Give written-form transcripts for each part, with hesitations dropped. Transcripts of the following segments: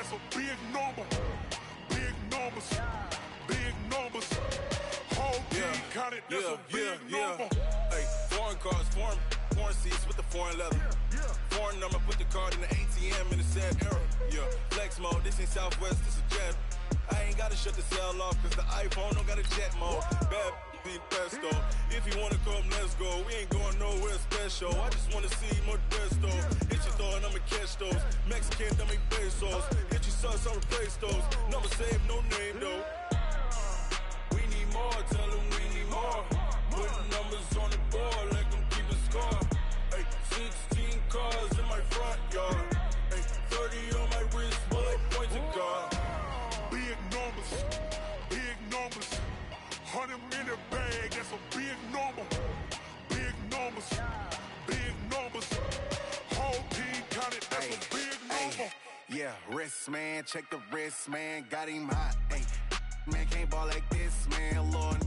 that's a big number. Big numbers. Big numbers. Whole team counted, that's a big number. Hey, foreign cars, foreign seats with the foreign leather. Foreign number, put the card in the ATM in the sad era. Yeah, flex mode, this ain't Southwest, this a jet. I ain't gotta shut the cell off, cause the iPhone don't got a jet mode. Bad be pesto. If you wanna come, let's go. We ain't going nowhere special. I just wanna see more Modesto. Hit your thought, I'ma catch those. Mexican, dummy pesos. Hit your sus, I'll replace those. Number save, no name though. We need more, tell them we need more. Putting numbers on the board like I'm keeping score. Hey, 16 cars in my front yard. Hey, 30 on my wrist, while I point to God. Big numbers. Big numbers. 100 minute bag, that's a big number. Big numbers. Big numbers. Whole team counted, that's a big number. Yeah, wrist man, check the wrist man, got him hot. Ay, man can't ball like this, man. Lord,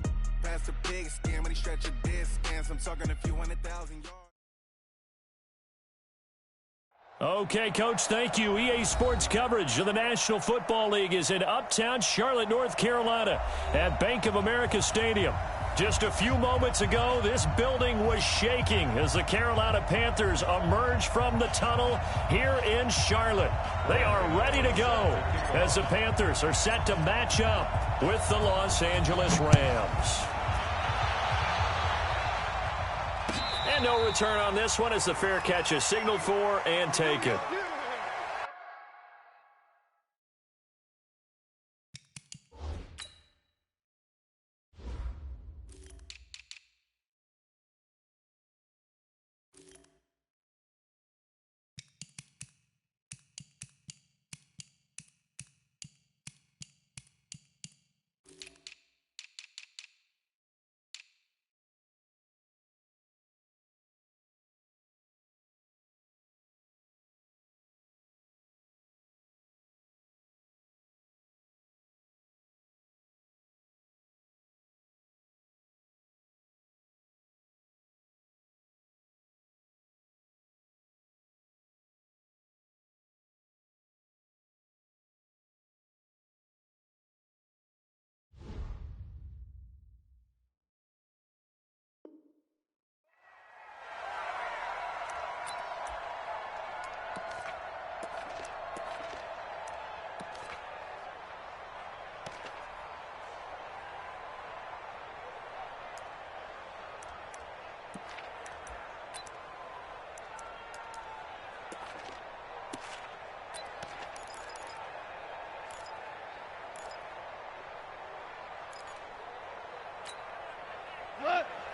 past the pig skin when he stretch a distance. I'm talking a few 100,000 yards. Okay, Coach, thank you. EA Sports coverage of the National Football League is in Uptown Charlotte, North Carolina at Bank of America Stadium. Just a few moments ago, this building was shaking as the Carolina Panthers emerged from the tunnel here in Charlotte. They are ready to go as the Panthers are set to match up with the Los Angeles Rams. And no return on this one as the fair catch is signaled for and taken.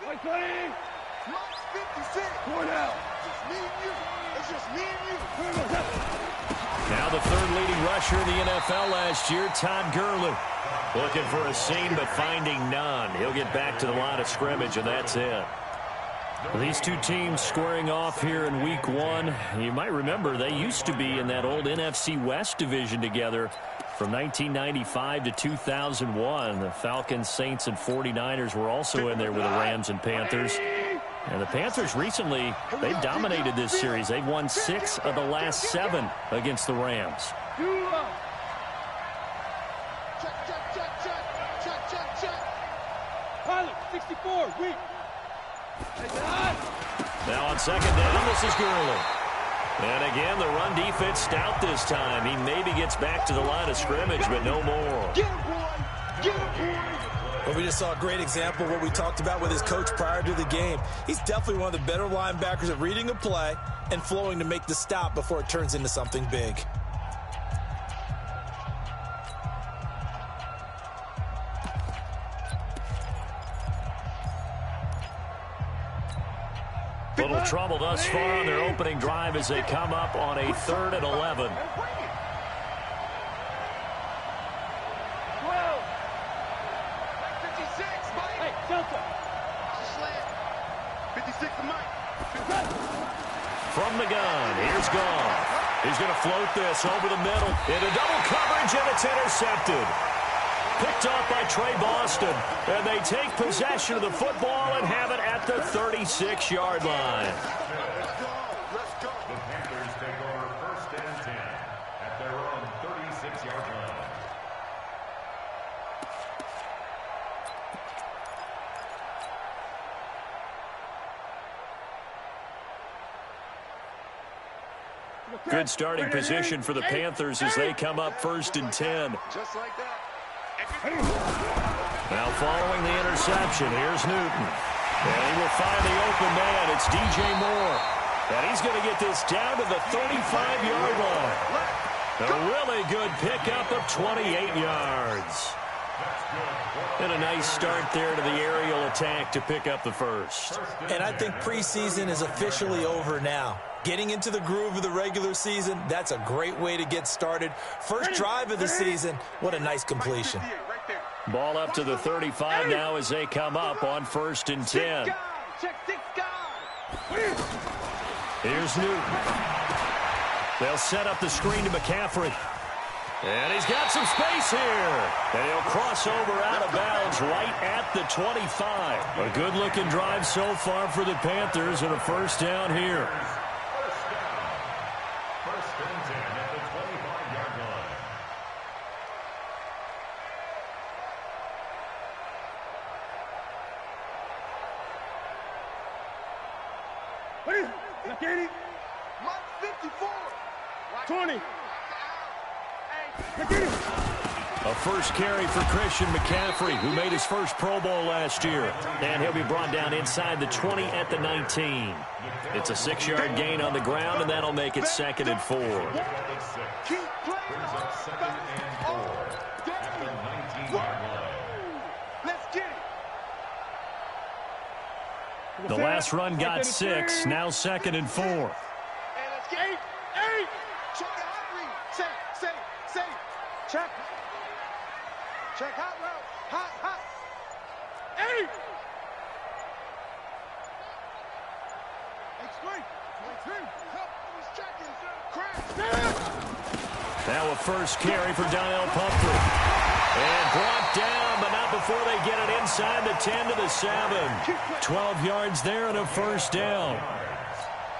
Like 20. 56. Going out. Just me and you. It's just me and you. Now the third leading rusher in the NFL last year, Todd Gurley. Looking for a seam, but finding none. He'll get back to the line of scrimmage, and that's it. These two teams squaring off here in Week 1. You might remember they used to be in that old NFC West division together from 1995 to 2001. The Falcons, Saints, and 49ers were also in there with the Rams and Panthers. And the Panthers recently, they've dominated this series. They've won 6 of the last 7 against the Rams. Pilot, 64, weak. Now on second down, this is Gurley. And again, the run defense stout this time. He maybe gets back to the line of scrimmage, but no more. Get him, boy. Get him, boy. Well, we just saw a great example of what we talked about with his coach prior to the game. He's definitely one of the better linebackers at reading a play and flowing to make the stop before it turns into something big. Little trouble thus far on their opening drive as they come up on a 3rd and 11. 12. Like 56, Mike. Hey, Delta. Slant. 56 to Mike. From the gun, here's Goff. He's going to float this over the middle into double coverage, and it's intercepted. Picked off by Trey Boston, and they take possession of the football and have it at the 36-yard line. The Panthers take over 1st and 10 at their own 36. Good starting position for the Panthers as they come up 1st and 10. Just like that. Now following the interception, here's Newton. And he will find the open man. It's DJ Moore. And he's going to get this down to the 35-yard line. A really good pickup of 28 yards. And a nice start there to the aerial attack to pick up the first. And I think preseason is officially over now. Getting into the groove of the regular season, that's a great way to get started. First drive of the season, what a nice completion. Ball up to the 35 now as they come up on 1st and 10. Here's Newton. They'll set up the screen to McCaffrey. And he's got some space here. And he'll cross over out of bounds right at the 25. A good-looking drive so far for the Panthers and a first down here. First and 10 at the 25-yard line. Look at it. Mark 54. 20. Look at it. A first carry for Christian McCaffrey, who made his first Pro Bowl last year. And he'll be brought down inside the 20 at the 19. It's a 6-yard gain on the ground, and that'll make it 2nd and 4. Keep playing all day. Let's get it. The last run got 6, now 2nd and 4. And let's get 8. Check the hot read. Say. Check. Check hot route. Hot. 8. Now a first carry for Donnell Pumphrey. And brought down, but not before they get it inside the 10 to the 7. 12 yards there and a first down.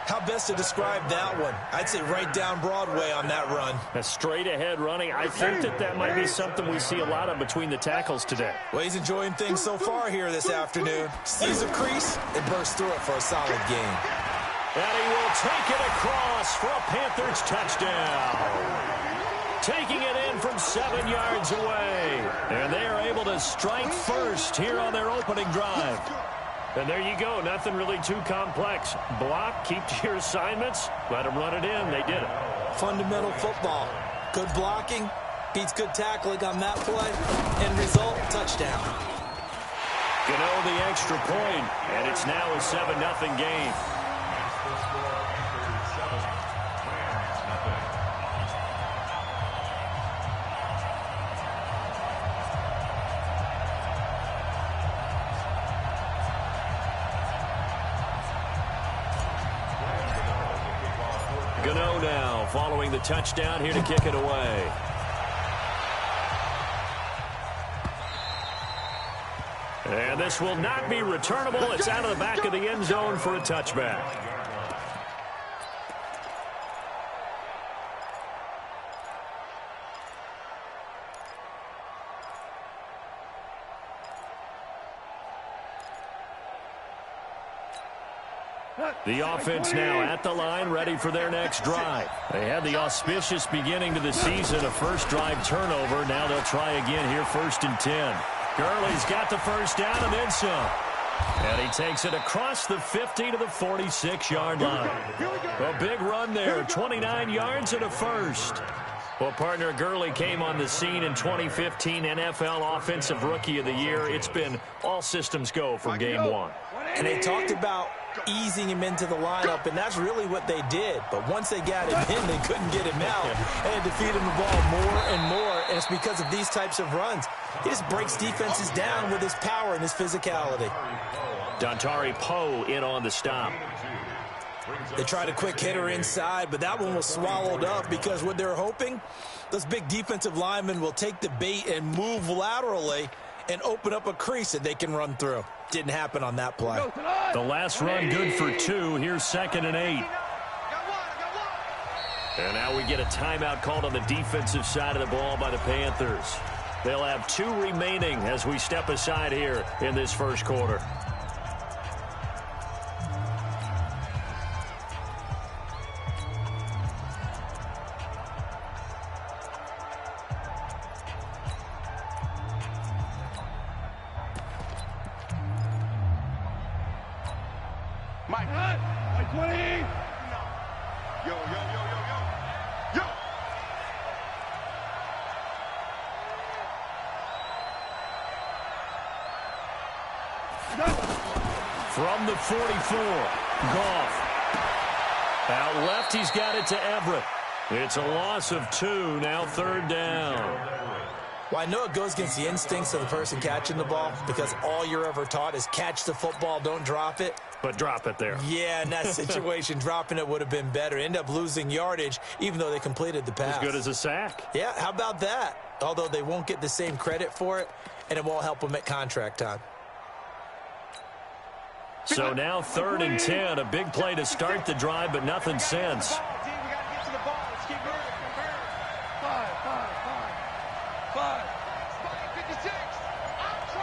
How best to describe that one? I'd say right down Broadway on that run. A straight-ahead running. I think that might be something we see a lot of between the tackles today. Well, he's enjoying things so far here this afternoon. Sees a crease and bursts through it for a solid gain. And he will take it across for a Panthers touchdown. Taking it in from 7 yards away. And they are able to strike first here on their opening drive. And there you go. Nothing really too complex. Block, keep to your assignments, let them run it in. They did it. Fundamental football. Good blocking, beats good tackling on that play. End result, touchdown. Gano the extra point, and it's now a 7-0 game. Gano now following the touchdown here to kick it away. And this will not be returnable. It's out of the back of the end zone for a touchback. The offense now at the line, ready for their next drive. They had the auspicious beginning to the season, a first drive turnover. Now they'll try again here, 1st and 10. Gurley's got the first down and then some. And he takes it across the 50 to the 46-yard line. A big run there, 29 yards and a first. Well, partner, Gurley came on the scene in 2015 NFL Offensive Rookie of the Year. It's been all systems go from game one. And they talked about easing him into the lineup, and that's really what they did. But once they got him in, they couldn't get him out. And to feed him the ball more and more, and it's because of these types of runs. He just breaks defenses down with his power and his physicality. Dontari Poe in on the stop. They tried a quick hitter inside, but that one was swallowed up because what they're hoping, those big defensive linemen will take the bait and move laterally and open up a crease that they can run through. Didn't happen on that play. The last run good for 2. Here's 2nd and 8. And now we get a timeout called on the defensive side of the ball by the Panthers. They'll have 2 remaining as we step aside here in this first quarter. Mike. Mike 20. Yo. From the 44, Goff. Out left, he's got it to Everett. It's a loss of 2, now 3rd down. Well, I know it goes against the instincts of the person catching the ball because all you're ever taught is catch the football, don't drop it. But drop it there. Yeah, in that situation, dropping it would have been better. End up losing yardage, even though they completed the pass. As good as a sack. Yeah, how about that? Although they won't get the same credit for it, and it won't help them at contract time. So now 3rd and 10, a big play to start the drive, but nothing since. Five. Spike 56.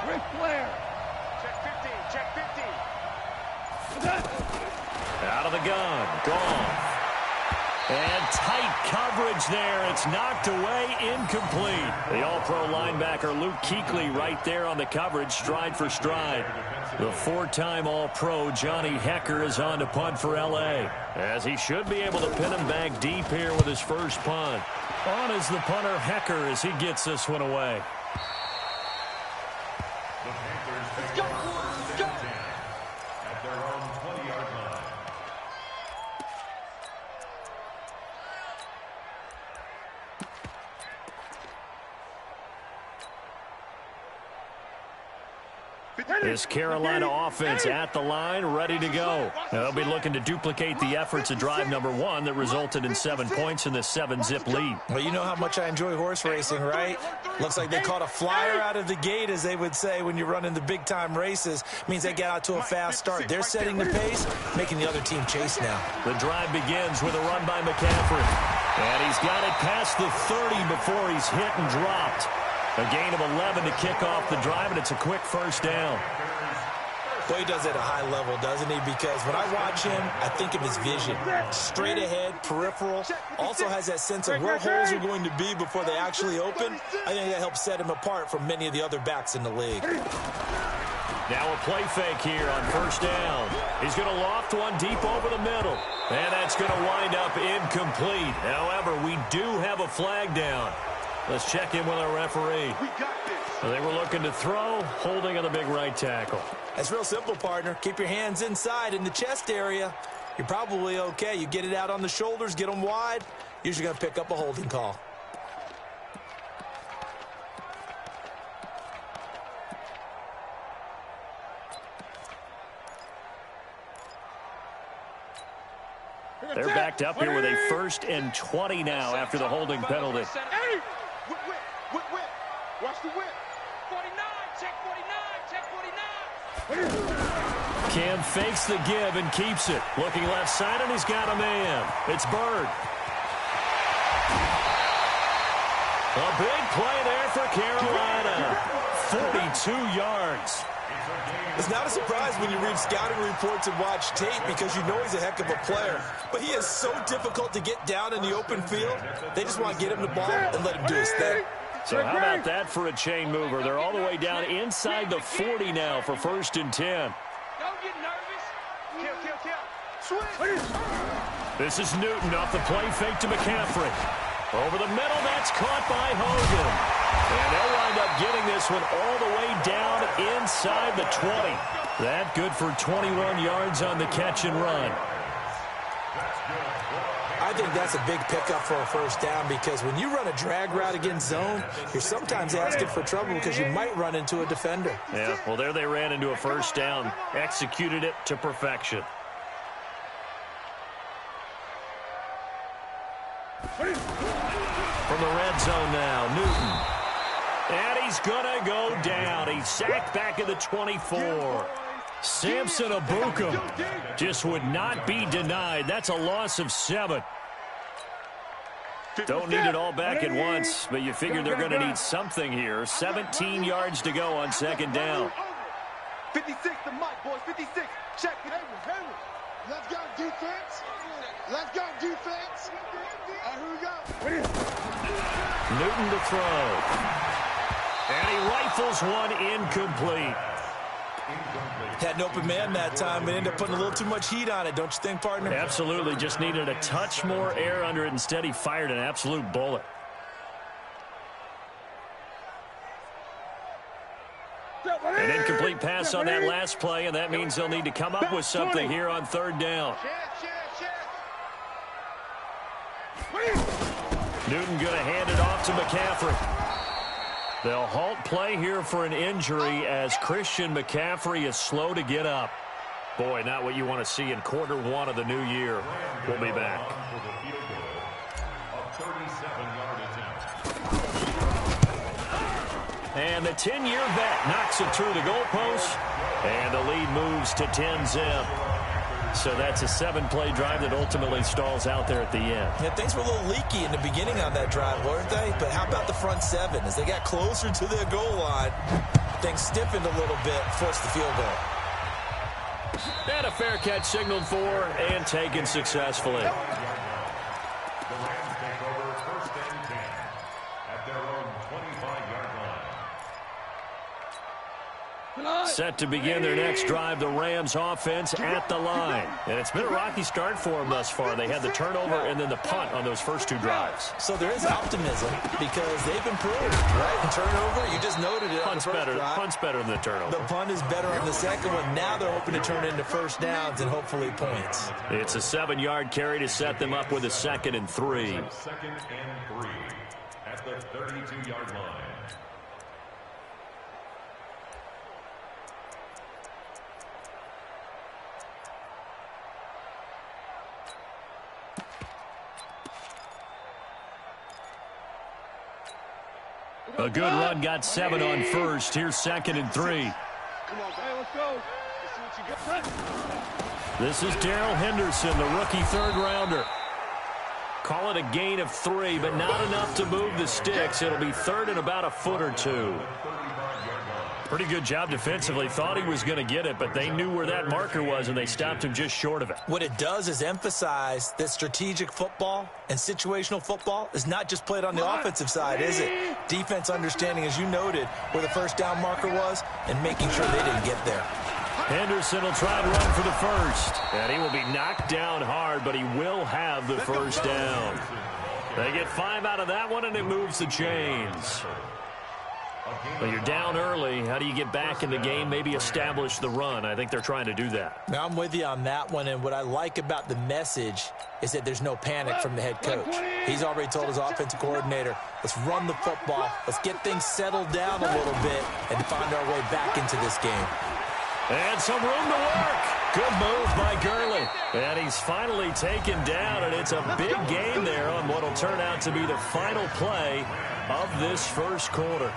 Ric Flair. Check 50. Out of the gun, Goff. And tight coverage there. It's knocked away, incomplete. The all-pro linebacker Luke Kuechly right there on the coverage, stride for stride. The 4-time All-Pro Johnny Hecker is on to punt for L.A. as he should be able to pin him back deep here with his first punt. On is the punter Hecker as he gets this one away. The Panthers pick up 4th and 10 at their own 20-yard line. This Carolina offense at the line, ready to go. They'll be looking to duplicate the efforts of drive number 1 that resulted in 7 points in the 7-zip lead. Well, you know how much I enjoy horse racing, right? Looks like they caught a flyer out of the gate, as they would say when you're running the big-time races. Means they get out to a fast start. They're setting the pace, making the other team chase now. The drive begins with a run by McCaffrey. And he's got it past the 30 before he's hit and dropped. A gain of 11 to kick off the drive, and it's a quick first down. Well, he does it at a high level, doesn't he? Because when I watch him, I think of his vision. Straight ahead, peripheral. Also has that sense of where holes are going to be before they actually open. I think that helps set him apart from many of the other backs in the league. Now a play fake here on first down. He's going to loft one deep over the middle. And that's going to wind up incomplete. However, we do have a flag down. Let's check in with our referee. We got this. They were looking to throw, holding on the big right tackle. That's real simple, partner. Keep your hands inside in the chest area. You're probably okay. You get it out on the shoulders, get them wide. Usually going to pick up a holding call. They're backed up here with a 1st and 20 now after the holding penalty. Whip. Watch the whip. 49. Check 49. Cam fakes the give and keeps it. Looking left side, and he's got a man. It's Bird. A big play there for Carolina. 42 yards. It's not a surprise when you read scouting reports and watch tape because you know he's a heck of a player. But he is so difficult to get down in the open field. They just want to get him the ball and let him do his thing. So how about that for a chain mover? They're all the way down inside the 40 now for 1st and 10. Don't get nervous. Kill. Switch. This is Newton off the play fake to McCaffrey. Over the middle, that's caught by Hogan. And they'll wind up getting this one all the way down inside the 20. That good for 21 yards on the catch and run. I think that's a big pickup for a first down because when you run a drag route against zone, you're sometimes asking for trouble because you might run into a defender. Yeah, well, there they ran into a first down, executed it to perfection. From the red zone now, Newton. And he's going to go down. He's sacked back at the 24. Samson Abukum just would not be denied. That's a loss of 7. Don't need it all back at once, but you figure they're going to need something here. 17 yards to go on 2nd down. 56, the mic, boys. 56. Check it. Let's go defense. And here we go. Newton to throw. And he rifles one incomplete. Had an open man that time, but ended up putting a little too much heat on it, don't you think, partner? Absolutely. Just needed a touch more air under it. Instead, he fired an absolute bullet. An incomplete pass on that last play, and that means they'll need to come up with something here on third down. Newton going to hand it off to McCaffrey. They'll halt play here for an injury as Christian McCaffrey is slow to get up. Boy, not what you want to see in quarter one of the new year. We'll be back. And the 10-year vet knocks it through the goalpost, and the lead moves to 10-zip. So that's a 7-play drive that ultimately stalls out there at the end. Yeah, things were a little leaky in the beginning on that drive, weren't they? But how about the front 7? As they got closer to their goal line, things stiffened a little bit, forced the field goal. And a fair catch signaled for and taken successfully. The Rams take over first and 10 at their own 25-yard line. Set to begin their next drive, the Rams offense at the line. And it's been a rocky start for them thus far. They had the turnover and then the punt on those first 2 drives. So there is optimism because they've improved, right? The turnover, you just noted it. Punt's better. Punt's better than the turnover. The punt is better on the second one. Now they're hoping to turn it into first downs and hopefully points. It's a 7-yard carry to set them up with a 2nd and 3. 2nd and 3 at the 32-yard line. A good run got 7 on first. Here's 2nd and 3. Come on, hey, let's go. Let's see what you got. This is Darrell Henderson, the rookie 3rd-rounder. Call it a gain of 3, but not enough to move the sticks. It'll be 3rd and about a foot or 2. Pretty good job defensively. Thought he was going to get it, but they knew where that marker was, and they stopped him just short of it. What it does is emphasize that strategic football and situational football is not just played on the offensive side, is it? Defense understanding, as you noted, where the first down marker was and making sure they didn't get there. Henderson will try to run for the first, and he will be knocked down hard, but he will have the first down. They get 5 out of that one, and it moves the chains. But you're down early. How do you get back in the game, maybe establish the run? I think they're trying to do that. Now, I'm with you on that one, and what I like about the message is that there's no panic from the head coach. He's already told his offensive coordinator, let's run the football, let's get things settled down a little bit, and find our way back into this game. And some room to work. Good move by Gurley. And he's finally taken down, and it's a big game there on what will turn out to be the final play of this first quarter.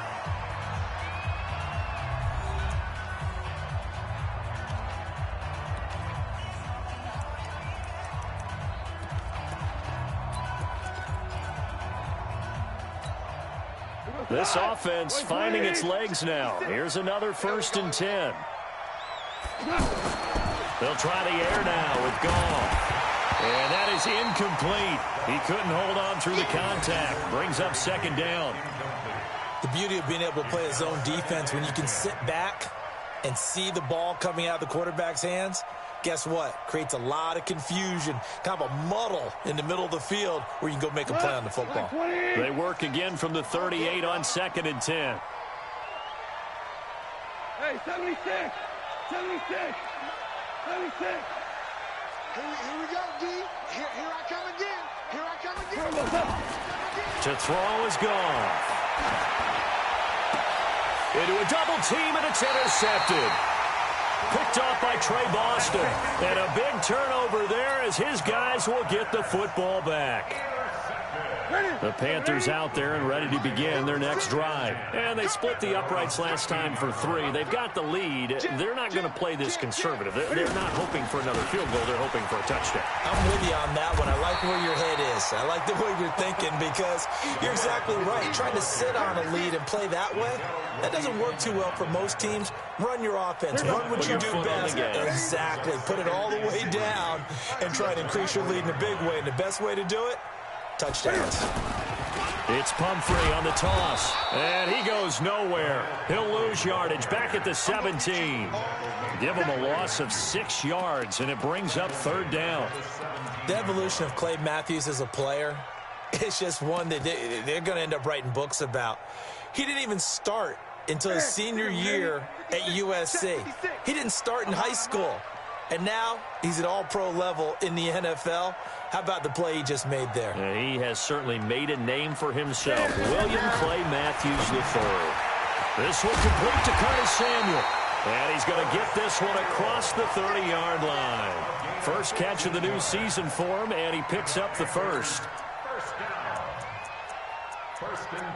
This offense finding its legs now. Here's another 1st and 10. They'll try the air now with Goff. And that is incomplete. He couldn't hold on through the contact. Brings up 2nd down. The beauty of being able to play a zone defense when you can sit back and see the ball coming out of the quarterback's hands, guess what? Creates a lot of confusion, kind of a muddle in the middle of the field where you can go make a play on the football. They work again from the 38 on 2nd and 10. Hey, 76. 76. 76. Here we go, D. Here I come again. Here I come again. To throw is gone. Into a double team, and it's intercepted. Picked off by Trey Boston. And a big turnover there as his guys will get the football back. The Panthers out there and ready to begin their next drive. And they split the uprights last time for 3. They've got the lead. They're not going to play this conservative. They're not hoping for another field goal. They're hoping for a touchdown. I'm with you on that one. I like where your head is. I like the way you're thinking because you're exactly right. Trying to sit on a lead and play that way, that doesn't work too well for most teams. Run your offense. Run what you do best. Exactly. Put it all the way down and try to increase your lead in a big way. And the best way to do it, touchdowns. It's Pumphrey on the toss, and he goes nowhere. He'll lose yardage back at the 17. Give him a loss of 6 yards, and it brings up third down. The evolution of Clay Matthews as a player, it's just one that they're going to end up writing books about. He didn't even start until his senior year at USC. He didn't start in high school. And now he's at all-pro level in the NFL. How about the play he just made there? Yeah, he has certainly made a name for himself. William Clay Matthews III. This one complete to Curtis Samuel. And he's going to get this one across the 30-yard line. First catch of the new season for him, and he picks up the first.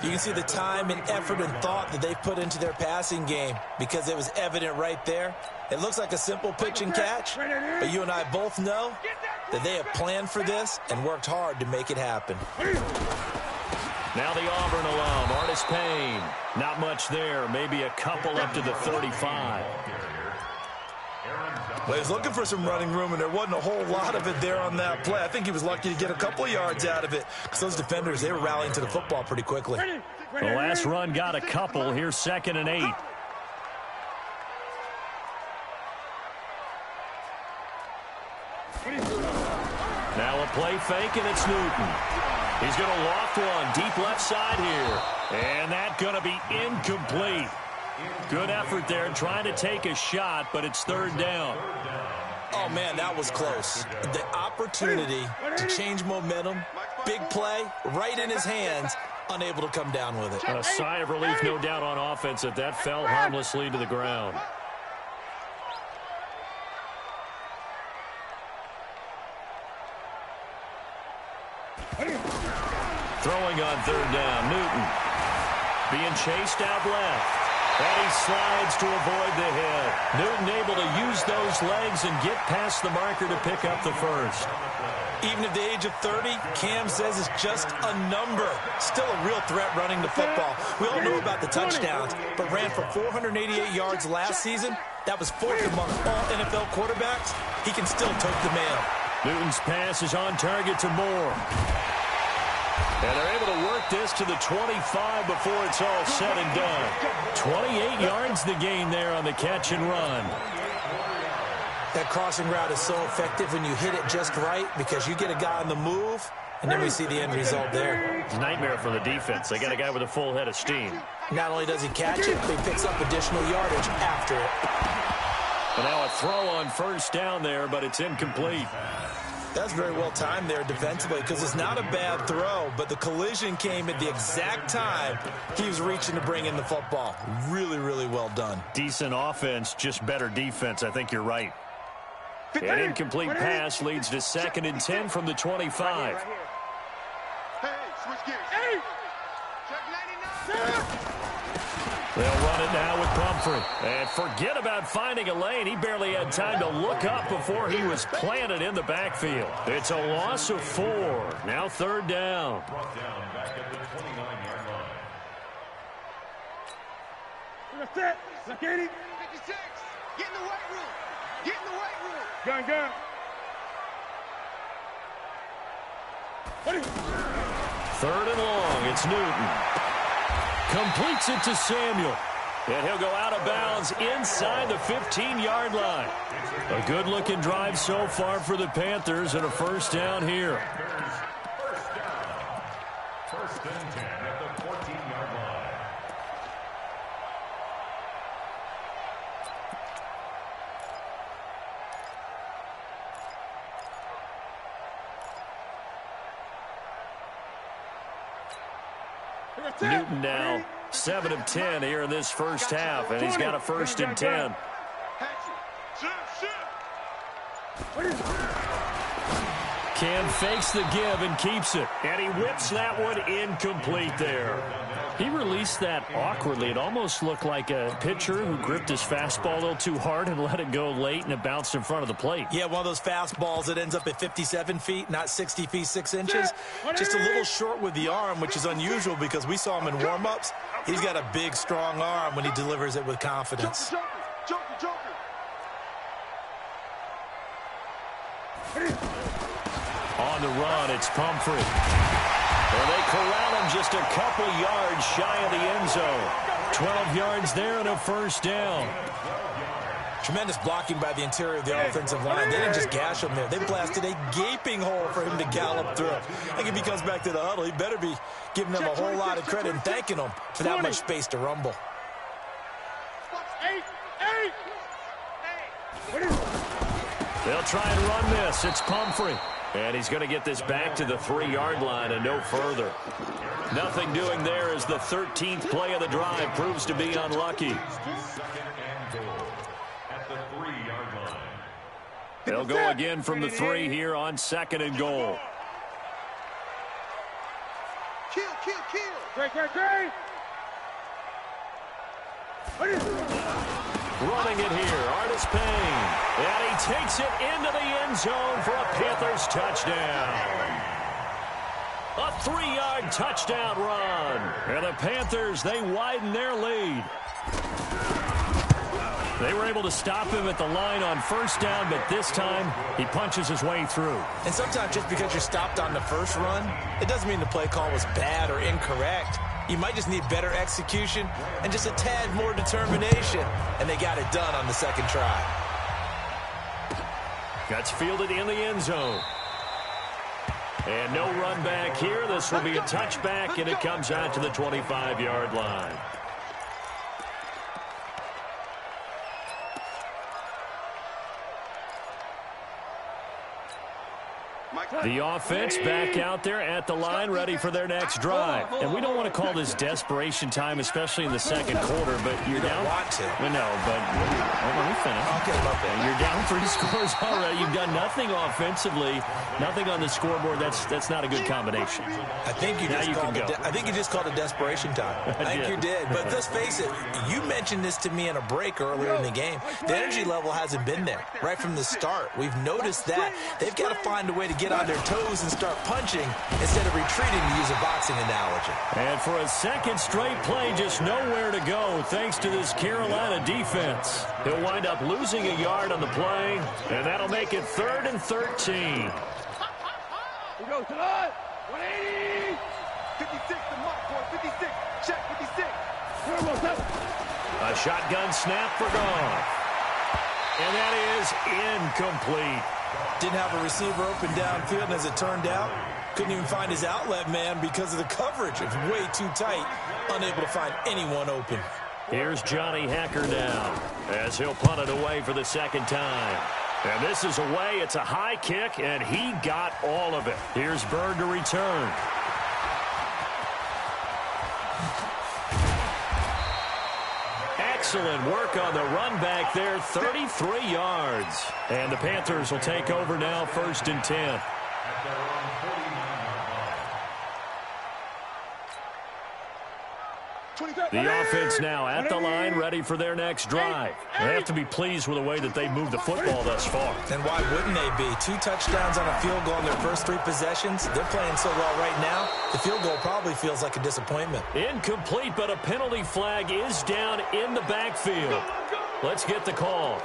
You can see the time and effort and thought that they've put into their passing game because it was evident right there. It looks like a simple pitch and catch, but you and I both know that they have planned for this and worked hard to make it happen. Now the Auburn alum, Artis Payne. Not much there, maybe a couple up to the 35. Well, he was looking for some running room, and there wasn't a whole lot of it there on that play. I think he was lucky to get a couple of yards out of it because those defenders, they were rallying to the football pretty quickly. The last run got a couple. Here's 2nd and 8. Now a play fake, and it's Newton. He's going to loft one deep left side here. And that's going to be incomplete. Good effort there trying to take a shot, but it's third down. Oh, man, that was close. The opportunity to change momentum, big play, right in his hands, unable to come down with it. A sigh of relief, no doubt, on offense that that fell harmlessly to the ground. Throwing on third down, Newton. Being chased out left. And he slides to avoid the hit. Newton able to use those legs and get past the marker to pick up the first. Even at the age of 30, Cam says it's just a number. Still a real threat running the football. We all know about the touchdowns, but ran for 488 yards last season. That was 4th among all NFL quarterbacks. He can still tote the mail. Newton's pass is on target to Moore. And they're able to work this to the 25 before it's all said and done. 28 yards the gain there on the catch and run. That crossing route is so effective when you hit it just right because you get a guy on the move, and then we see the end result there. It's a nightmare for the defense. They got a guy with a full head of steam. Not only does he catch it, but he picks up additional yardage after it. And now a throw on first down there, but it's incomplete. That's very well timed there defensively because it's not a bad throw, but the collision came at the exact time he was reaching to bring in the football. Really, really well done. Decent offense, just better defense. I think you're right. An incomplete pass leads to 2nd and 10 from the 25. Hey, switch gears. Hey! Check 99. They'll run it now with Pumphrey. And forget about finding a lane. He barely had time to look up before he was planted in the backfield. It's a loss of 4. Now third down. Brought down back at the 29-yard line. That's it. Look at it. 56. Get in the weight room. Get in the weight room. Gun, gun. Third and long. It's Newton. Completes it to Samuel. And he'll go out of bounds inside the 15-yard line. A good-looking drive so far for the Panthers and a first down here. First and 10 at the 14-yard line. Newton now 7 of 10 here in this first half, and he's got a first and 10. Cam fakes the give and keeps it, and he whips that one incomplete there. He released that awkwardly. It almost looked like a pitcher who gripped his fastball a little too hard and let it go late, and it bounced in front of the plate. Yeah, one of those fastballs that ends up at 57 feet, not 60 feet, 6 inches. Just a little short with the arm, which is unusual because we saw him in warm-ups. He's got a big, strong arm when he delivers it with confidence. Joker. On the run, it's Pumphrey. And they corral him just a couple yards shy of the end zone. 12 yards there and a first down. Tremendous blocking by the interior of the offensive line. They didn't just gash him there. They blasted a gaping hole for him to gallop through. I think if he comes back to the huddle, he better be giving them a whole lot of credit and thanking them for that much space to rumble. They'll try and run this. It's Pumphrey. And he's going to get this back to the 3-yard line and no further. Nothing doing there as the 13th play of the drive proves to be unlucky. They'll go again from the 3 here on 2nd and goal. Kill. Great. Running it here, Artis Payne. And he takes it into the end zone for a Panthers touchdown. A 3-yard touchdown run. And the Panthers, they widen their lead. They were able to stop him at the line on first down, but this time he punches his way through. And sometimes just because you're stopped on the first run, it doesn't mean the play call was bad or incorrect. You might just need better execution and just a tad more determination. And they got it done on the second try. Gets fielded in the end zone. And no run back here. This will be a touchback, and it comes out to the 25-yard line. The offense back out there at the line, ready for their next drive. And we don't want to call this desperation time, especially in the second quarter, but you're down. Want to. We know, but let me finish. Okay, okay. You're down 3 scores already. You've done nothing offensively, nothing on the scoreboard. That's not a good combination. I think you just called it desperation time. I think you did. But let's face it, you mentioned this to me in a break earlier in the game. The energy level hasn't been there right from the start. We've noticed that. They've got to find a way to get on their toes and start punching instead of retreating, to use a boxing analogy. And for a second straight play, just nowhere to go thanks to this Carolina defense. He'll wind up losing a yard on the play, and that'll make it 3rd and 13. Here goes to the 180. 56, the mark, boy. 56. Check 56. A shotgun snap for Goff. And that is incomplete. Didn't have a receiver open downfield, and as it turned out, couldn't even find his outlet man because of the coverage. It's way too tight, unable to find anyone open. Here's Johnny Hecker now as he'll punt it away for the second time. And this is away. It's a high kick, and he got all of it. Here's Bird to return. Excellent work on the run back there, 33 yards. And the Panthers will take over now, 1st and 10. The offense now at the line, ready for their next drive. They have to be pleased with the way that they moved the football thus far. And why wouldn't they be? 2 touchdowns on a field goal in their first 3 possessions. They're playing so well right now, the field goal probably feels like a disappointment. Incomplete, but a penalty flag is down in the backfield. Let's get the call.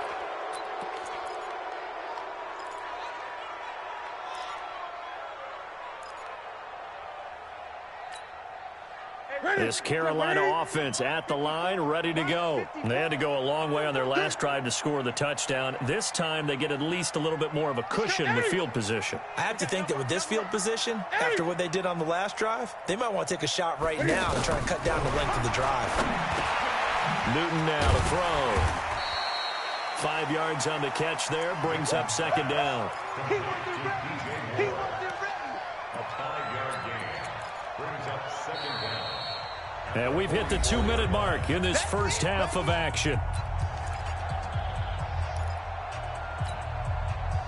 This Carolina offense at the line, ready to go. They had to go a long way on their last drive to score the touchdown. This time they get at least a little bit more of a cushion with field position. I have to think that with this field position, after what they did on the last drive, they might want to take a shot right now and try and cut down the length of the drive. Newton now to throw. 5 yards on the catch there, brings up 2nd down. He wants it ready. A 5-yard gain brings up 2nd down. And we've hit the 2-minute mark in this first half of action.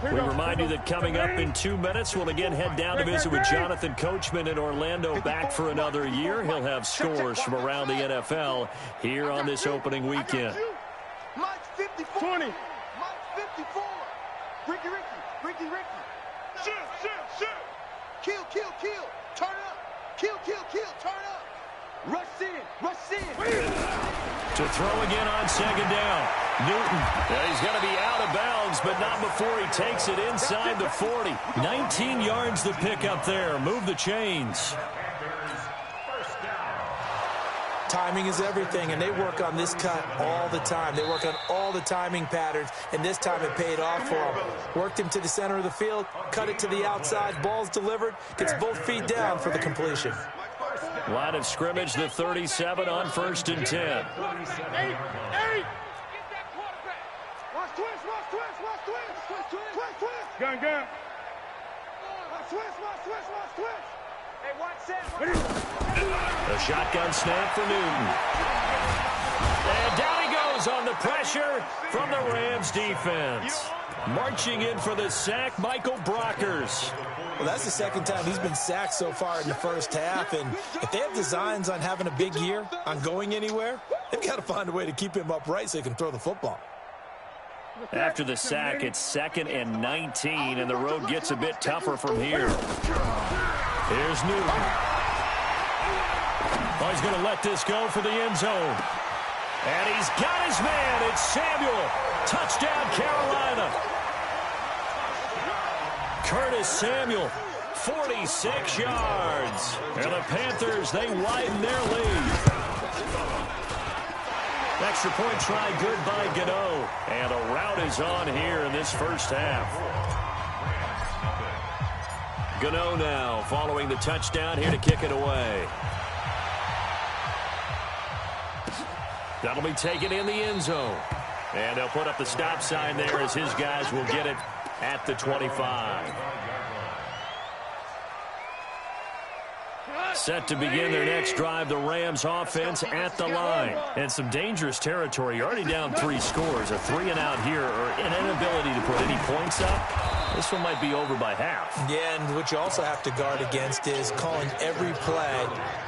We remind you that coming up in 2 minutes, we'll again head down to visit with Jonathan Coachman in Orlando, back for another year. He'll have scores from around the NFL here on this opening weekend. Mike's 54. 20. Mike's 54. Ricky. Shoot. Kill. Turn up. Kill. Turn up. Rush in. To throw again on 2nd down. Newton. He's going to be out of bounds, but not before he takes it inside the 40. 19 yards to pick up there. Move the chains. Timing is everything, and they work on this cut all the time. They work on all the timing patterns, and this time it paid off for them. Worked him to the center of the field, cut it to the outside, ball's delivered, gets both feet down for the completion. Line of scrimmage, the 37 on 1st and 10. Eight. Watch twist. Gun. Watch twist. Hey, watch that. A shotgun snap for Newton. And down he goes on the pressure from the Rams defense. Marching in for the sack, Michael Brockers. Well, that's the second time he's been sacked so far in the first half, and if they have designs on having a big year, on going anywhere, they've got to find a way to keep him upright so he can throw the football. After the sack, it's 2nd and 19, and the road gets a bit tougher from here. Here's Newton. Oh, he's going to let this go for the end zone. And he's got his man. It's Samuel. Touchdown, Carolina. Curtis Samuel, 46 yards. And the Panthers, they widen their lead. Extra point try good by Gano. And a rout is on here in this first half. Gano now following the touchdown here to kick it away. That'll be taken in the end zone. And they'll put up the stop sign there as his guys will get it at the 25. Set to begin their next drive, the Rams offense at the line. And some dangerous territory. You're already down 3 scores. A 3-and-out here or an inability to put any points up. This one might be over by half. Yeah, and what you also have to guard against is calling every play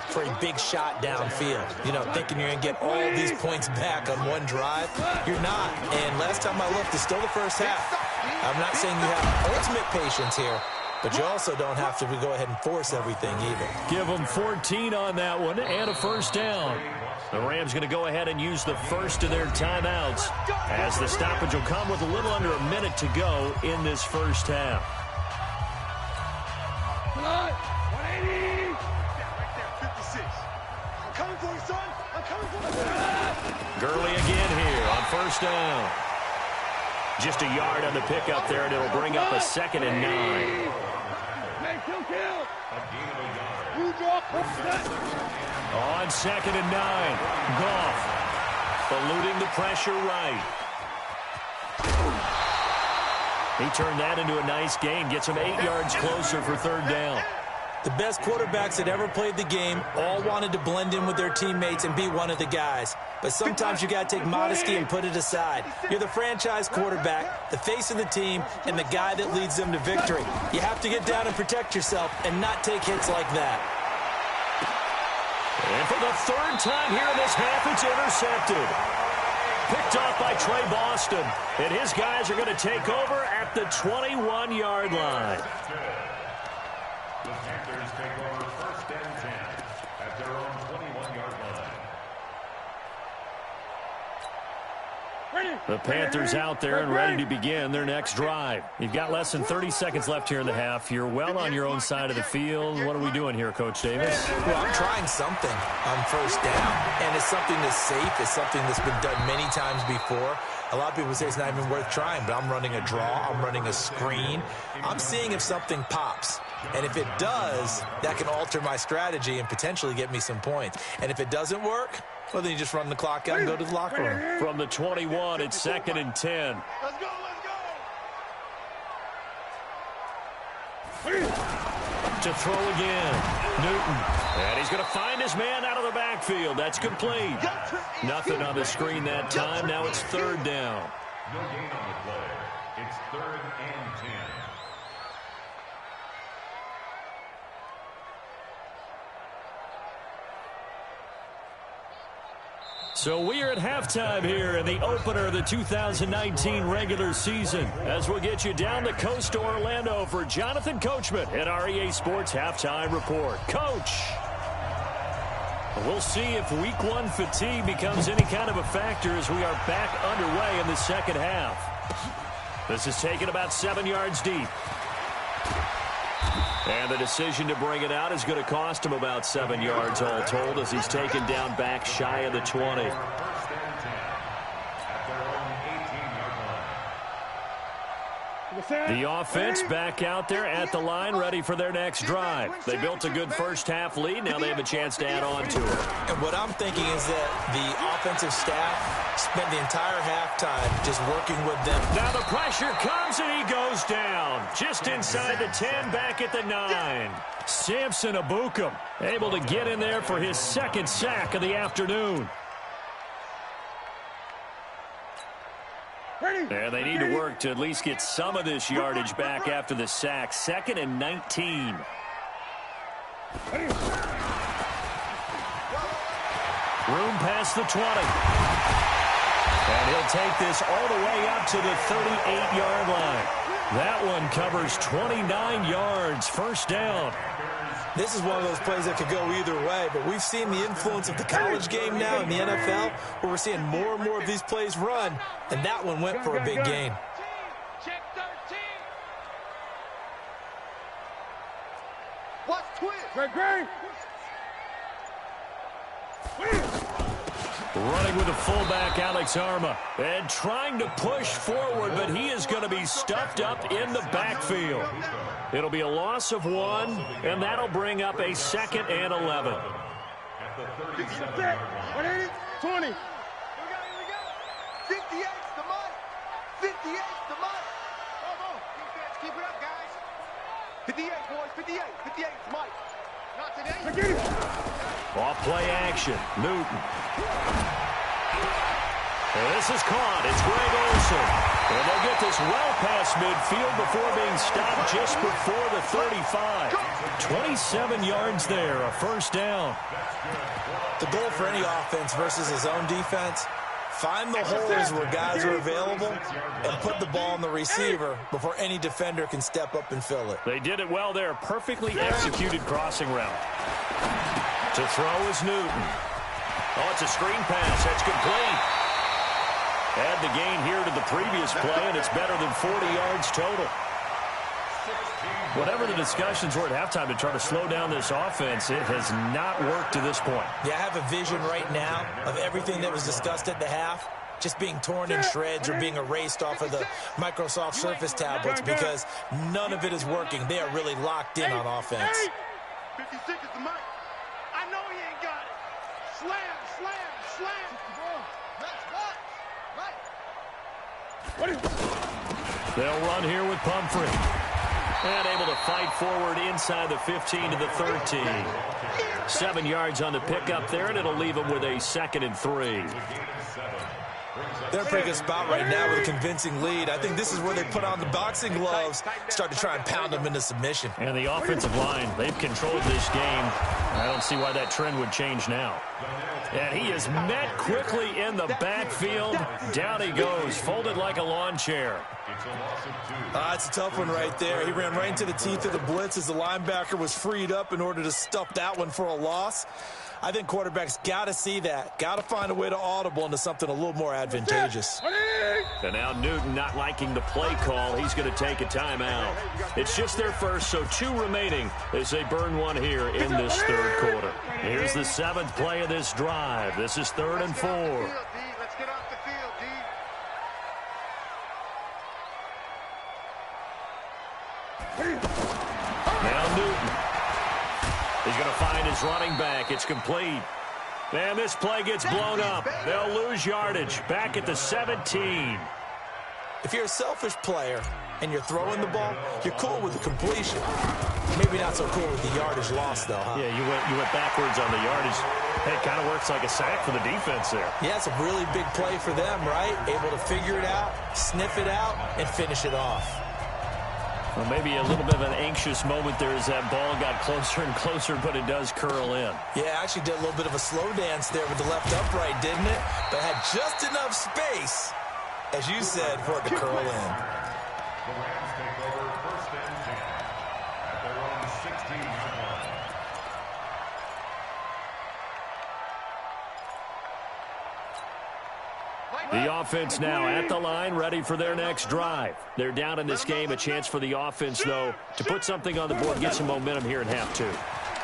for a big shot downfield. You know, thinking you're going to get all these points back on one drive. You're not. And last time I looked, it's still the first half. I'm not saying you have ultimate patience here, but you also don't have to go ahead and force everything either. Give them 14 on that one and a first down. The Rams going to go ahead and use the first of their timeouts as the stoppage will come with a little under a minute to go in this first half. 180. Right there, 56. I'm coming for you, son. I'm coming for you. Gurley again here on first down. Just a yard on the pickup there, and it'll bring up a 2nd and 9. Hey, kill. On 2nd and 9, Goff eluding the pressure right. He turned that into a nice gain, gets him 8 yards closer for 3rd down. The best quarterbacks that ever played the game all wanted to blend in with their teammates and be one of the guys. But sometimes you got to take modesty and put it aside. You're the franchise quarterback, the face of the team, and the guy that leads them to victory. You have to get down and protect yourself and not take hits like that. And for the 3rd time here in this half, it's intercepted. Picked off by Trey Boston. And his guys are going to take over at the 21-yard line. The Panthers take over 1st and 10 at their own 21-yard line. The Panthers out there and ready to begin their next drive. You've got less than 30 seconds left here in the half. You're well on your own side of the field. What are we doing here, Coach Davis? Well, I'm trying something on first down, and it's something that's safe. It's something that's been done many times before. A lot of people say it's not even worth trying, but I'm running a draw. I'm running a screen. I'm seeing if something pops. And if it does, that can alter my strategy and potentially get me some points. And if it doesn't work, well, then you just run the clock out and go to the locker room. From the 21, it's 2nd and 10. Let's go. To throw again, Newton. And he's going to find his man out of the backfield. That's complete. Nothing on the screen that time. Now it's 3rd down. No gain on the play. It's 3rd and 10. So we are at halftime here in the opener of the 2019 regular season as we'll get you down the coast to Orlando for Jonathan Coachman at our EA Sports Halftime Report. Coach, we'll see if Week 1 fatigue becomes any kind of a factor as we are back underway in the second half. This is taken about 7 yards deep. And the decision to bring it out is going to cost him about 7 yards all told as he's taken down back shy of the 20. The offense back out there at the line, ready for their next drive. They built a good first-half lead. Now they have a chance to add on to it. And what I'm thinking is that the offensive staff spent the entire halftime just working with them. Now the pressure comes, and he goes down. Just inside the 10, back at the 9. Samson Abukum able to get in there for his second sack of the afternoon. And they need to work to at least get some of this yardage back after the sack. 2nd and 19. Room past the 20. And he'll take this all the way up to the 38-yard line. That one covers 29 yards. First down. This is one of those plays that could go either way, but we've seen the influence of the college game now in the NFL, where we're seeing more and more of these plays run, and that one went for a big gain. Check 13. Watch twist. Great. Running with the fullback, Alex Arma, and trying to push forward, but he is going to be stuffed up in the backfield. It'll be a loss of 1, and that'll bring up a 2nd and 11. 20. 58's the money. 58's the money. Keep it up, guys. 58, boys. 58. 58's Mike. Not today. Off play action. Newton. And this is caught. It's Greg Olsen. And they'll get this well past midfield before being stopped just before the 35. 27 yards there, a first down. The goal for any offense versus his own defense, find the holes where guys are available and put the ball on the receiver before any defender can step up and fill it. They did it well there. Perfectly executed crossing route. To throw is Newton. Oh, it's a screen pass. That's complete. Add the gain here to the previous play, and it's better than 40 yards total. Whatever the discussions were at halftime to try to slow down this offense, it has not worked to this point. Yeah, I have a vision right now of everything that was discussed at the half just being torn in shreds or being erased off of the Microsoft Surface tablets because none of it is working. They are really locked in on offense. 56 is the mic. I know he ain't got it. Slam. They'll run here with Pumphrey. And able to fight forward inside the 15 to the 13. 7 yards on the pickup there, and it'll leave them with a 2nd and 3. They're in a pretty good spot right now with a convincing lead. I think this is where they put on the boxing gloves, start to try and pound them into submission. And the offensive line, they've controlled this game. I don't see why that trend would change now. And he is met quickly in the backfield. Down he goes, folded like a lawn chair. It's a tough one right there. He ran right into the teeth of the blitz as the linebacker was freed up in order to stuff that one for a loss. I think quarterbacks got to see that. Got to find a way to audible into something a little more advantageous. And now Newton not liking the play call. He's going to take a timeout. It's just their first, so 2 remaining as they burn one here in this third quarter. Here's the 7th play of this drive. This is 3rd and 4. Let's get off the field, D. Now Newton. He's going to find his running back. It's complete. And this play gets blown up. They'll lose yardage. Back at the 17. If you're a selfish player and you're throwing the ball, you're cool with the completion. Maybe not so cool with the yardage loss, though, huh? Yeah, you went backwards on the yardage. Hey, it kind of works like a sack for the defense there. Yeah, it's a really big play for them, right? Able to figure it out, sniff it out, and finish it off. Well, maybe a little bit of an anxious moment there as that ball got closer and closer, but it does curl in. Yeah, actually did a little bit of a slow dance there with the left upright, didn't it? But had just enough space, as you said, for it to curl in. The Rams take over 1st and 10 at their own 16-yard line. The offense now at the line, ready for their next drive. They're down in this game. A chance for the offense, though, to put something on the board, get some momentum here in half two.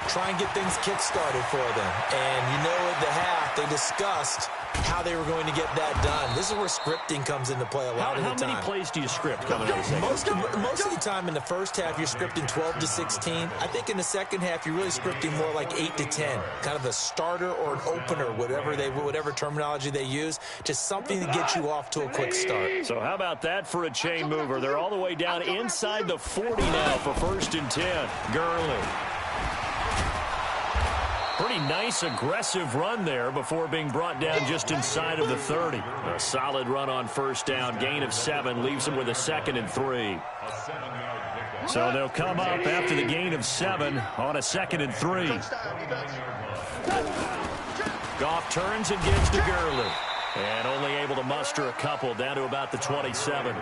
Try and get things kick-started for them. And you know at the half, they discussed how they were going to get that done. This is where scripting comes into play a lot of the time. How many plays do you script coming out of the second? Most of the time in the first half, you're scripting 12 to 16. I think in the second half, you're really scripting more like 8 to 10. Kind of a starter or an opener, whatever terminology they use. Just something to get you off to a quick start. So how about that for a chain mover? They're all the way down inside the 40 now for 1st and 10. Gurley. Pretty nice, aggressive run there before being brought down just inside of the 30. A solid run on 1st down. Gain of 7 leaves them with a 2nd and 3. So they'll come up after the gain of 7 on a 2nd and 3. Goff turns and gives to Gurley. And only able to muster a couple down to about the 27.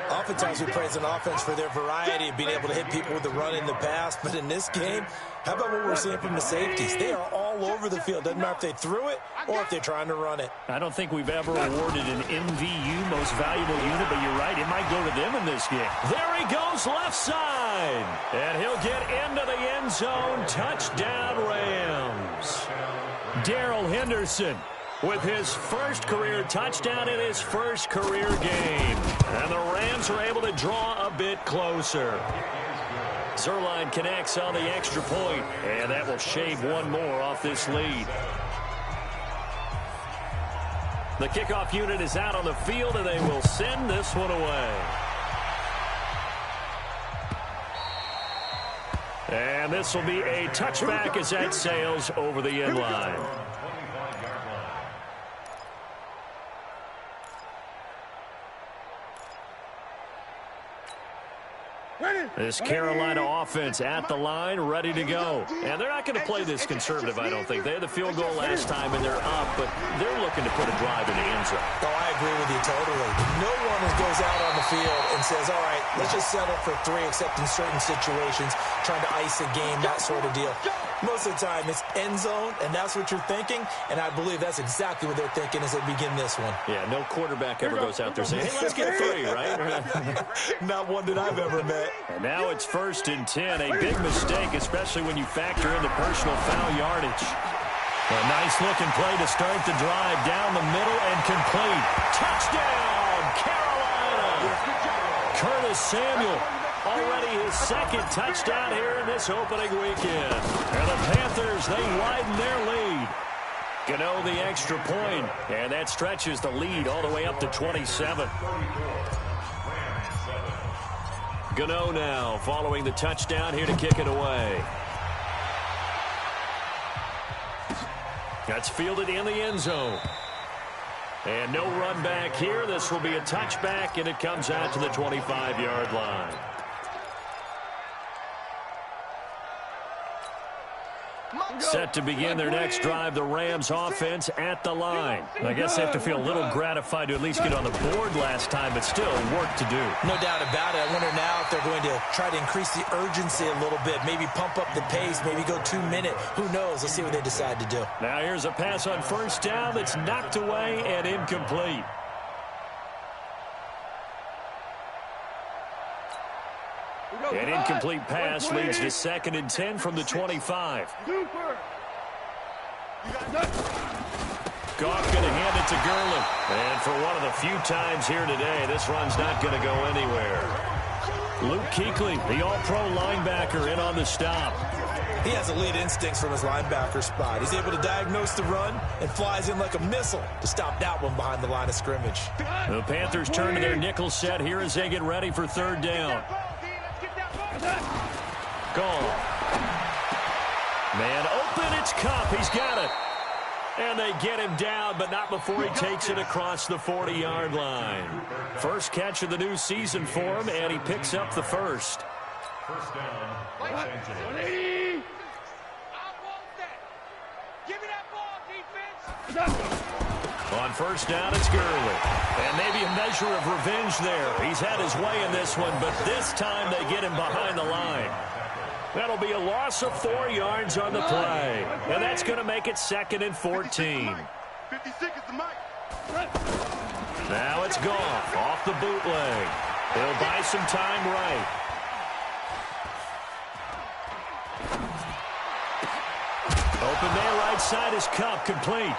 Oftentimes we praise an offense for their variety of being able to hit people with the run in the pass. But in this game, how about what we're seeing from the safeties? They are all over the field. Doesn't matter if they threw it or if they're trying to run it. I don't think we've ever awarded an MVU, most valuable unit, but you're right. It might go to them in this game. There he goes, left side. And he'll get into the end zone. Touchdown, Rams. Darrell Henderson with his first career touchdown in his first career game. And the Rams are able to draw a bit closer. Zerline connects on the extra point, and that will shave one more off this lead. The kickoff unit is out on the field, and they will send this one away. And this will be a touchback as that sails over the end line. This Carolina offense at the line, ready to go. And they're not going to play this conservative, I don't think. They had the field goal last time, and they're up, but they're looking to put a drive in the end zone. Oh, I agree with you totally. No one goes out on the field and says, all right, let's just settle for 3, except in certain situations, trying to ice a game, that sort of deal. Most of the time, it's end zone, and that's what you're thinking, and I believe that's exactly what they're thinking as they begin this one. Yeah, no quarterback ever goes out there saying, hey, let's get 3, right? Not one that I've ever met. And now it's 1st and 10, a big mistake, especially when you factor in the personal foul yardage. A nice-looking play to start the drive down the middle and complete. Touchdown, Carolina! Curtis Samuel, already his 2nd touchdown here in this opening weekend. And the Panthers, they widen their lead. Gano the extra point, and that stretches the lead all the way up to 27. Gano now following the touchdown here to kick it away. That's fielded in the end zone. And no run back here. This will be a touchback, and it comes out to the 25-yard line. Set to begin their next drive, the Rams offense at the line. I guess they have to feel a little gratified to at least get on the board last time, but still work to do. No doubt about it. I wonder now if they're going to try to increase the urgency a little bit, maybe pump up the pace, maybe go 2-minute. Who knows? Let's see what they decide to do. Now here's a pass on 1st down that's knocked away and incomplete. An incomplete pass leads to 2nd and 10 from the 25. Goff going to hand it to Gurley. And for one of the few times here today, this run's not going to go anywhere. Luke Kuechly, the all-pro linebacker, in on the stop. He has elite instincts from his linebacker spot. He's able to diagnose the run and flies in like a missile to stop that one behind the line of scrimmage. The Panthers turn to their nickel set here as they get ready for 3rd down. Gone. Man open, it's Cup. He's got it. And they get him down, but not before he takes it across the 40-yard line. First catch of the new season for him, and he picks up the first. 1st down, Los Angeles. On 1st down, it's Gurley. And maybe a measure of revenge there. He's had his way in this one, but this time they get him behind the line. That'll be a loss of 4 yards on the play. And that's going to make it 2nd and 14. 50 seconds to Mike. Now it's Goff off the bootleg. He'll buy some time right. Open man right side is Cup, complete.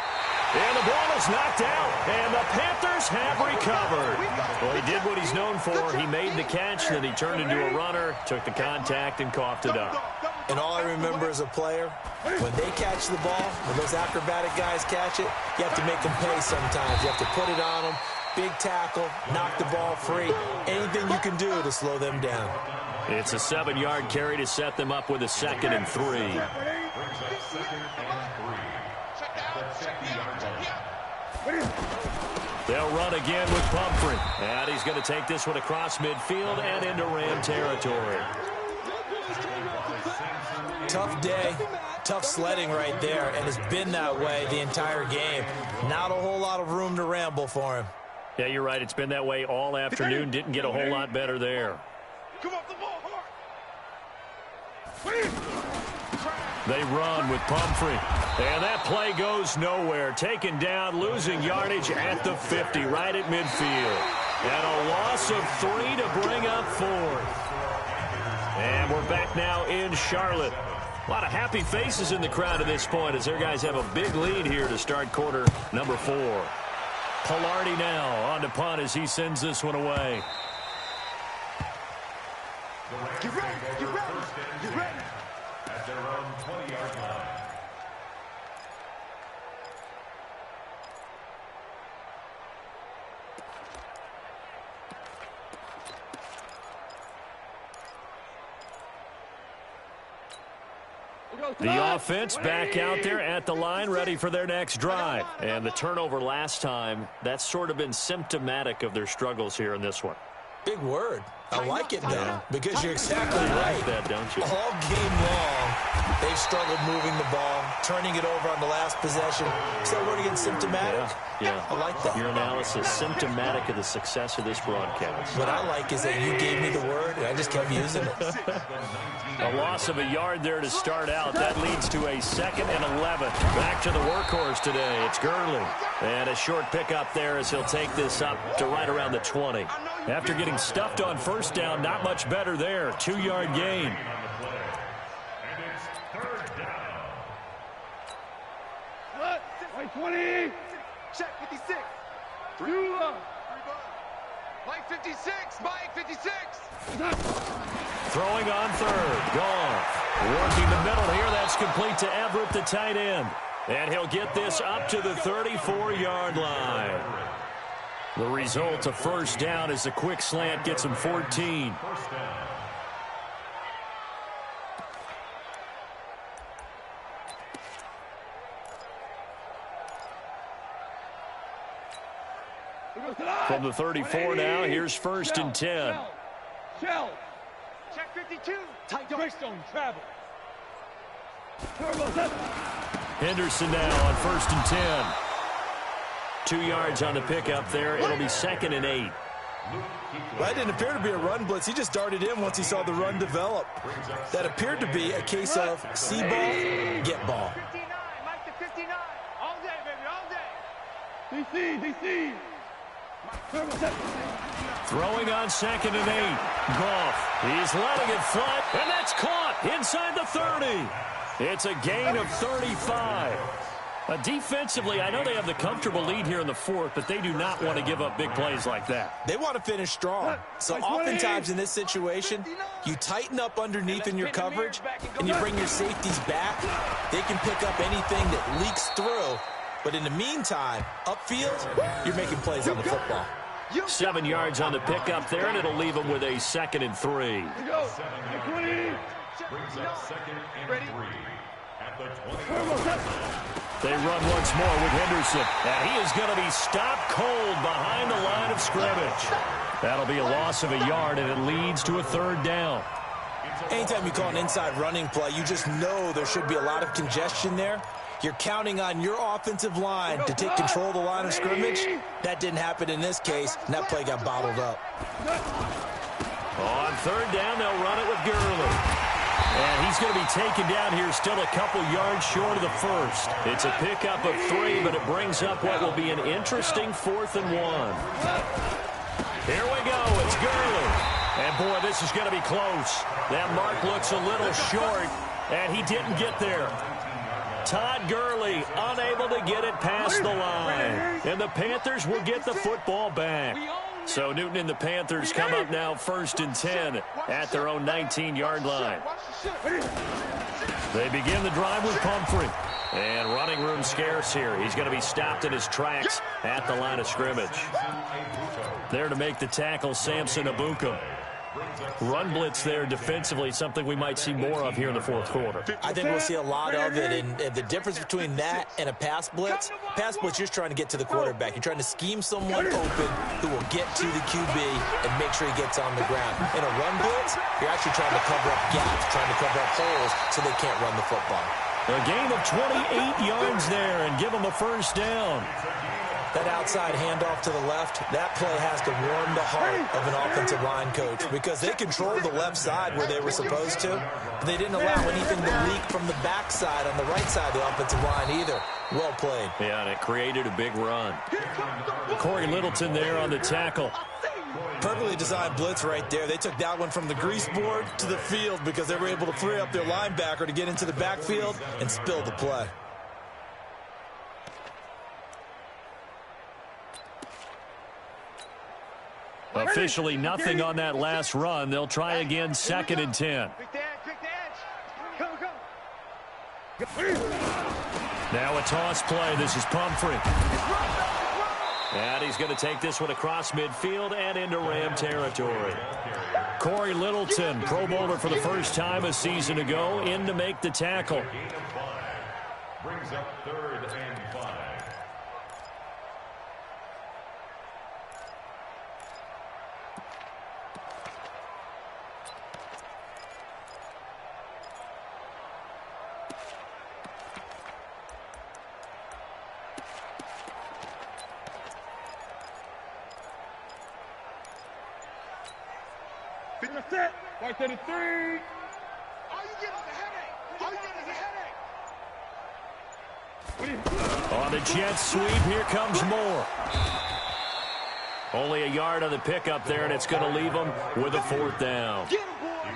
And the ball is knocked out, and the Panthers have recovered. Well, he did what he's known for. He made the catch, then he turned into a runner, took the contact, and coughed it up. And all I remember as a player, when they catch the ball, when those acrobatic guys catch it, you have to make them pay sometimes. You have to put it on them, big tackle, knock the ball free. Anything you can do to slow them down. It's a 7-yard carry to set them up with a 2nd and 3. They'll run again with Pumphrey. And he's going to take this one across midfield and into Ram territory. Tough day, tough sledding right there, and it's been that way the entire game. Not a whole lot of room to ramble for him. Yeah, you're right. It's been that way all afternoon. Didn't get a whole lot better there. Come off the ball hard. They run with Pumphrey. And that play goes nowhere. Taken down, losing yardage at the 50, right at midfield. And a loss of 3 to bring up 4th. And we're back now in Charlotte. A lot of happy faces in the crowd at this point as their guys have a big lead here to start quarter number 4. Pilardi now on to punt as he sends this one away. Get ready, get ready, get ready. At their own 20-yard line. The offense back out there at the line, ready for their next drive. And the turnover last time, that's sort of been symptomatic of their struggles here in this one. Big word. I like it, though, because you're exactly right. You like that, don't you? All game long, they've struggled moving the ball, turning it over on the last possession. So we're again symptomatic. Yeah. I like that. Your analysis, symptomatic of the success of this broadcast. What I like is that you gave me the word, and I just kept using it. A loss of a yard there to start out. That leads to a 2nd and 11. Back to the workhorse today. It's Gurley. And a short pickup there as he'll take this up to right around the 20. After getting stuffed on first down, not much better there. 2-yard gain. And it's 3rd down. What? Like 20. Check 56. You up. Mike 56, Mike 56. Throwing on 3rd. Goff. Working the middle here. That's complete to Everett, the tight end. And he'll get this up to the 34-yard line. The result, a first down, as a quick slant gets him 14. First down. From the 34 now, here's 1st and 10. Shell. Check 52. Tight Greystone travel. Turbo 7. Henderson now on 1st and 10. 2 yards on the pickup there. It'll be 2nd and 8. That didn't appear to be a run blitz. He just darted in once he saw the run develop. That appered to be a case of see ball, get ball. 59, Mike to 59. All day, baby, all day. DC. Turbo 7. Throwing on 2nd and 8. Goff. He's letting it fly, and that's caught inside the 30. It's a gain of 35. Defensively, I know they have the comfortable lead here in the 4th, but they do not want to give up big plays like that. They want to finish strong. So oftentimes in this situation, you tighten up underneath in your coverage, and you bring your safeties back. They can pick up anything that leaks through. But in the meantime, upfield, you're making plays on the football. 7 yards on the pickup there, and it'll leave them with a 2nd and 3. Here we go. 20. Brings up 2nd and 3. At the 20. Turbo 7. They run once more with Henderson, and he is going to be stopped cold behind the line of scrimmage. That'll be a loss of a yard, and it leads to a 3rd down. Anytime you call an inside running play, you just know there should be a lot of congestion there. You're counting on your offensive line to take control of the line of scrimmage. That didn't happen in this case, and that play got bottled up. On 3rd down, they'll run it with Gurley. And he's he's going to be taken down here, still a couple yards short of the first. It's a pickup of 3, but it brings up what will be an interesting 4th and 1. Here we go. It's Gurley. And, boy, this is going to be close. That mark looks a little short, and he didn't get there. Todd Gurley unable to get it past the line. And the Panthers will get the football back. So Newton and the Panthers come up now 1st and 10 at their own 19-yard line. They begin the drive with Pumphrey. And running room scarce here. He's going to be stopped in his tracks at the line of scrimmage. There to make the tackle, Samson Abukum. Run blitz there defensively, something we might see more of here in the 4th quarter. I think we'll see a lot of it, and the difference between that and a pass blitz, you're just trying to get to the quarterback. You're trying to scheme someone open who will get to the QB and make sure he gets on the ground. In a run blitz, you're actually trying to cover up gaps, trying to cover up holes so they can't run the football. A gain of 28 yards there and give them a 1st down. That outside handoff to the left, that play has to warm the heart of an offensive line coach because they controlled the left side where they were supposed to, but they didn't allow anything to leak from the backside on the right side of the offensive line either. Well played. Yeah, and it created a big run. Corey Littleton there on the tackle. Perfectly designed blitz right there. They took that one from the grease board to the field because they were able to free up their linebacker to get into the backfield and spill the play. Officially nothing on that last run. They'll try again, 2nd and 10. Now a toss play. This is Pumphrey. And he's going to take this one across midfield and into Ram territory. Corey Littleton, Pro Bowler for the first time a season ago, in to make the tackle. Brings up 3rd and 5. Set. Right to the 3. All you get is a headache. All you get is a headache. On the jet sweep, here comes Moore. Only a yard on the pickup there, and it's going to leave them with a 4th down.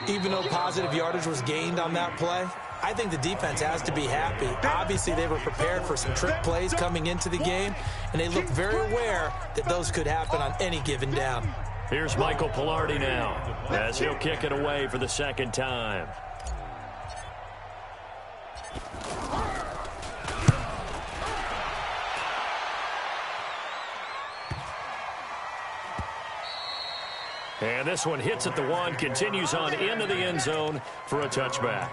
Even though positive yardage was gained on that play, I think the defense has to be happy. Obviously, they were prepared for some trick plays coming into the game, and they look very aware that those could happen on any given down. Here's Michael Pilardi now as he'll kick it away for the 2nd time. And this one hits at the 1, continues on into the end zone for a touchback.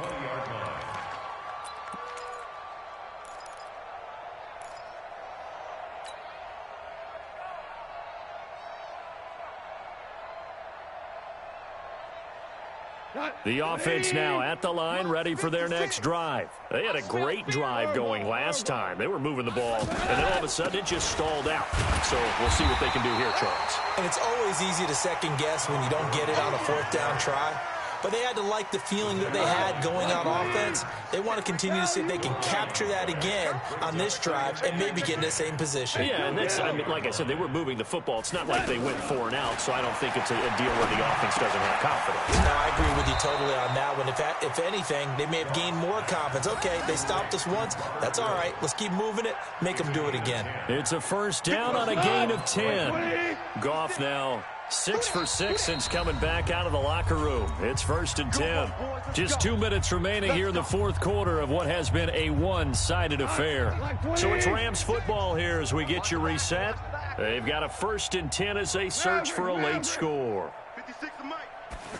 The offense now at the line, ready for their next drive. They had a great drive going last time. They were moving the ball, and then all of a sudden it just stalled out. So we'll see what they can do here, Charles. And it's always easy to second guess when you don't get it on a 4th down try. But they had to like the feeling that they had going on offense. They want to continue to see if they can capture that again on this drive and maybe get in the same position. Yeah, and that's, I mean, like I said, they were moving the football. It's not like they went 4 and out, so I don't think it's a deal where the offense doesn't have confidence. No, I agree with you totally on that one. If anything, they may have gained more confidence. Okay, they stopped us once. That's all right. Let's keep moving it. Make them do it again. It's a 1st down on a gain of 10. Goff now 6 for 6 since coming back out of the locker room. It's 1st and 10. Just 2 minutes remaining here in the 4th quarter of what has been a one-sided affair. So it's Rams football here as we get you reset. They've got a 1st and 10 as they search for a late score.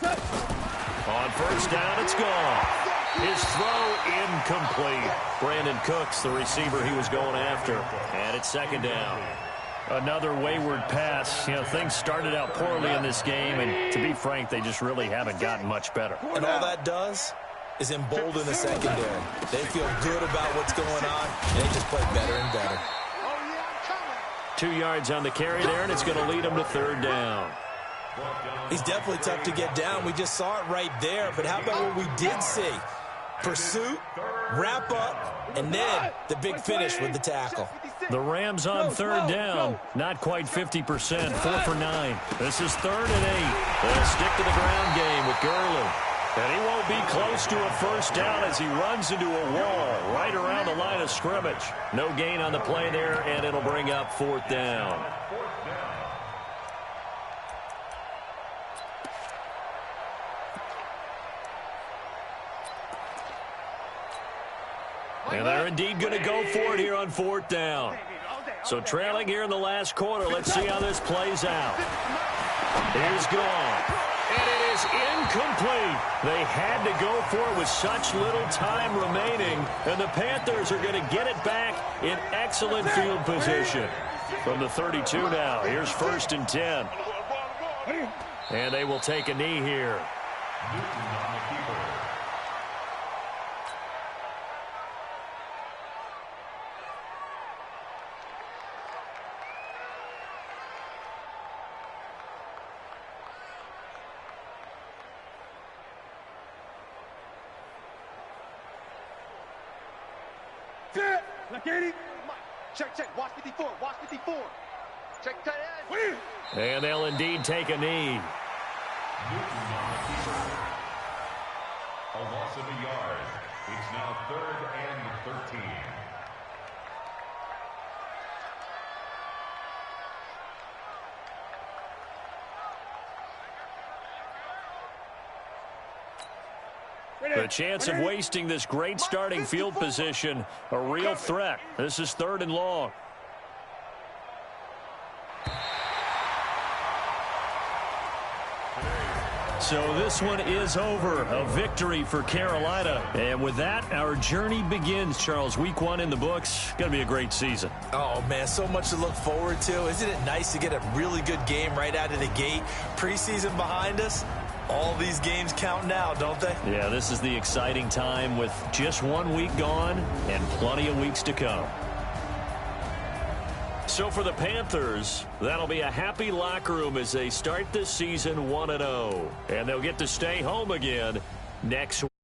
On 1st down, it's gone. His throw incomplete. Brandon Cooks, the receiver he was going after. And it's 2nd down. Another wayward pass. You know, things started out poorly in this game, and to be frank, they just really haven't gotten much better. And all that does is embolden the secondary. They feel good about what's going on, and they just play better and better. 2 yards on the carry there, and it's going to lead them to 3rd down. He's definitely tough to get down. We just saw it right there, but how about what we did see? Pursuit, wrap up, and then the big finish with the tackle. The Rams on third down. Not quite 50%, 4 for 9. This is 3rd and 8. They'll stick to the ground game with Gurley. And he won't be close to a first down as he runs into a wall right around the line of scrimmage. No gain on the play there, and it'll bring up 4th down. And they're indeed going to go for it here on 4th down. So trailing here in the last quarter. Let's see how this plays out. It is gone. And it is incomplete. They had to go for it with such little time remaining. And the Panthers are going to get it back in excellent field position. From the 32 now, here's 1st and 10. And they will take a knee here. Check. Watch 54. Watch 54. Check tight end. And they'll indeed take a knee. A loss of a yard. It's now 3rd and 13. The chance of wasting this great starting field position, a real threat. This is 3rd and long. So this one is over. A victory for Carolina. And with that, our journey begins, Charles. Week 1 in the books. Going to be a great season. Oh, man, so much to look forward to. Isn't it nice to get a really good game right out of the gate? Preseason behind us. All these games count now, don't they? Yeah, this is the exciting time with just 1 week gone and plenty of weeks to come. So for the Panthers, that'll be a happy locker room as they start this season 1-0. And they'll get to stay home again next week.